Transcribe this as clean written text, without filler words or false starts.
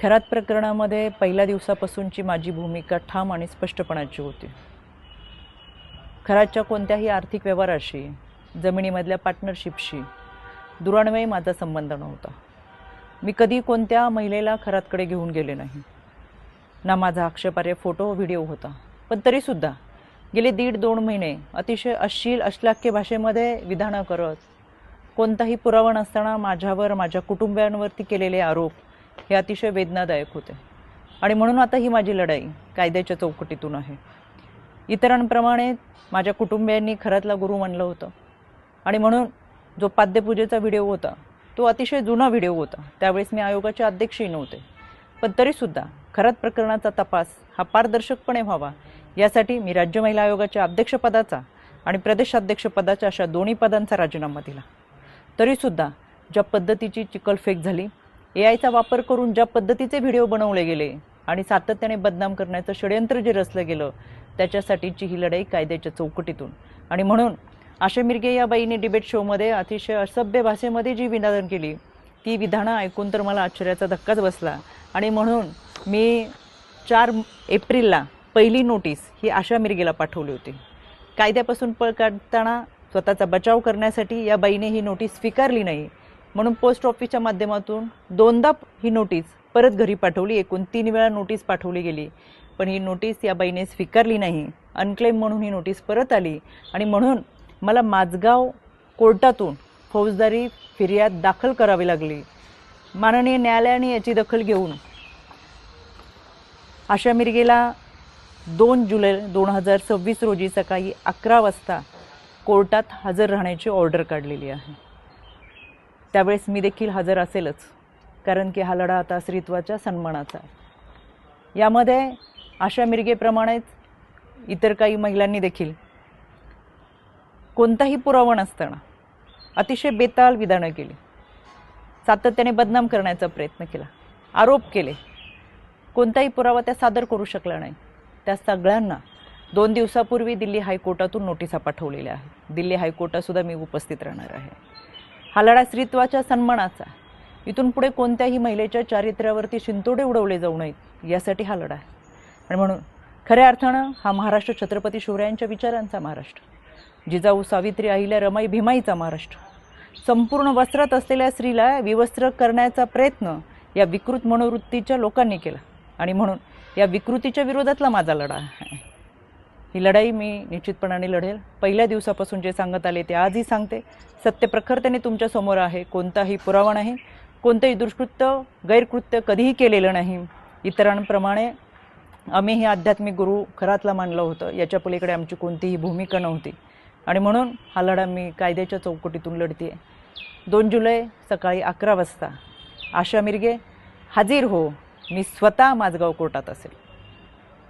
खरात प्रकरणामध्ये पहिल्या दिवसापासूनची माझी भूमिका ठाम आणि स्पष्टपणाची होती। खरातच्या कोणत्याही आर्थिक व्यवहाराशी, जमिनीमधल्या पार्टनरशिपशी दुरान्वयी माझा संबंध नव्हता। मी कधी कोणत्या महिलेला खरातकडे घेऊन गेले नाही, ना माझा आक्षेपार्ह फोटो व्हिडिओ होता। पण तरीसुद्धा गेले 1.5-2 महिने अतिशय अश्लील अश्लाघ्य भाषेमध्ये विधानं करत, कोणताही पुरावा नसताना माझ्यावर माझ्या कुटुंबियांवरती केलेले आरोप हे अतिशय वेदनादायक होते। आणि म्हणून आता ही माझी लढाई कायद्याच्या चौकटीतून आहे। इतरांप्रमाणे माझ्या कुटुंबियांनी खरातला गुरु मानलं होतं आणि म्हणून जो पाद्यपूजेचा व्हिडिओ होता तो अतिशय जुना व्हिडिओ होता। त्यावेळेस मी आयोगाचे अध्यक्षही नव्हते, पण तरीसुद्धा खरात प्रकरणाचा तपास हा पारदर्शकपणे व्हावा यासाठी मी राज्य महिला आयोगाच्या अध्यक्षपदाचा आणि प्रदेशाध्यक्षपदाच्या अशा दोन्ही पदांचा राजीनामा दिला। तरीसुद्धा ज्या पद्धतीची चिखलफेक झाली, एआयचा वापर करून ज्या पद्धतीचे व्हिडिओ बनवले गेले आणि सातत्याने बदनाम करण्याचं षडयंत्र जे रचलं गेलं, त्याच्यासाठीची ही लढाई कायद्याच्या चौकटीतून। आणि म्हणून आशा मिरगे या बाईने डिबेट शोमध्ये अतिशय असभ्य भाषेमध्ये जी विधानं केली, ती विधानं ऐकून तर मला आश्चर्याचा धक्काच बसला। आणि म्हणून मी 4 एप्रिलला पहिली नोटीस ही आशा मिरगेला पाठवली होती। कायद्यापासून पळ काढताना स्वतःचा बचाव करण्यासाठी या बाईने ही नोटीस स्वीकारली नाही, म्हणून पोस्ट ऑफिसच्या माध्यमातून 2दा ही नोटीस परत घरी पाठवली। एकूण 3 वेळा नोटीस पाठवली गेली, पण ही नोटीस या बाईने स्वीकारली नाही। अनक्लेम म्हणून ही नोटीस परत आली आणि म्हणून मला माझगाव कोर्टातून फौजदारी फिर्याद दाखल करावी लागली। माननीय न्यायालयाने याची दखल घेऊन आशा मिरगेला 2 जुलै 2026 रोजी सकाळी 11 वाजता कोर्टात हजर राहण्याची ऑर्डर काढलेली आहे। त्यावेळेस मी देखील हजर असेलच, कारण की हा लढा आता स्त्रीत्वाच्या सन्मानाचा आहे। यामध्ये आशा मिरगेप्रमाणेच इतर काही महिलांनी देखील कोणताही पुरावा नसताना अतिशय बेताल विधानं केली, सातत्याने बदनाम करण्याचा प्रयत्न केला, आरोप केले। कोणताही पुरावा त्या सादर करू शकला नाही। त्या सगळ्यांना 2 दिवसापूर्वी दिल्ली हायकोर्टातून नोटिसा पाठवलेल्या आहेत। दिल्ली हायकोर्टातसुद्धा मी उपस्थित राहणार आहे। हा लढा स्त्रीत्वाच्या सन्मानाचा, इथून पुढे कोणत्याही महिलेच्या चारित्र्यावरती शिंतोडे उडवले जाऊ नयेत यासाठी हा लढा आहे। आणि म्हणून खऱ्या अर्थानं हा महाराष्ट्र छत्रपती शिवरायांच्या विचारांचा महाराष्ट्र, जिजाऊ सावित्री अहिल्या रमाई भीमाईचा महाराष्ट्र। संपूर्ण वस्त्रात असलेल्या स्त्रीला विवस्त्र करण्याचा प्रयत्न या विकृत मनोवृत्तीच्या लोकांनी केला आणि म्हणून या विकृतीच्या विरोधातला माझा लढा आहे। ही लढाई मी निश्चितपणाने लढेल। पहिल्या दिवसापासून जे सांगत आले ते आजही सांगते। सत्य प्रखरतेने तुमच्या समोर आहे। कोणताही पुरावा नाही, कोणतेही दुष्कृत्य गैरकृत्य कधीही केलेलं नाही। इतरांप्रमाणे आम्ही हे आध्यात्मिक गुरु खरातला मानलं होतं, याच्या पलीकडे आमची कोणतीही भूमिका नव्हती। आणि म्हणून हा लढा मी कायद्याच्या चौकटीतून लढते। 2 जुलै सकाळी 11 वाजता आशा मिरगे हाजीर हो, मी स्वतः माझगाव कोर्टात असेल।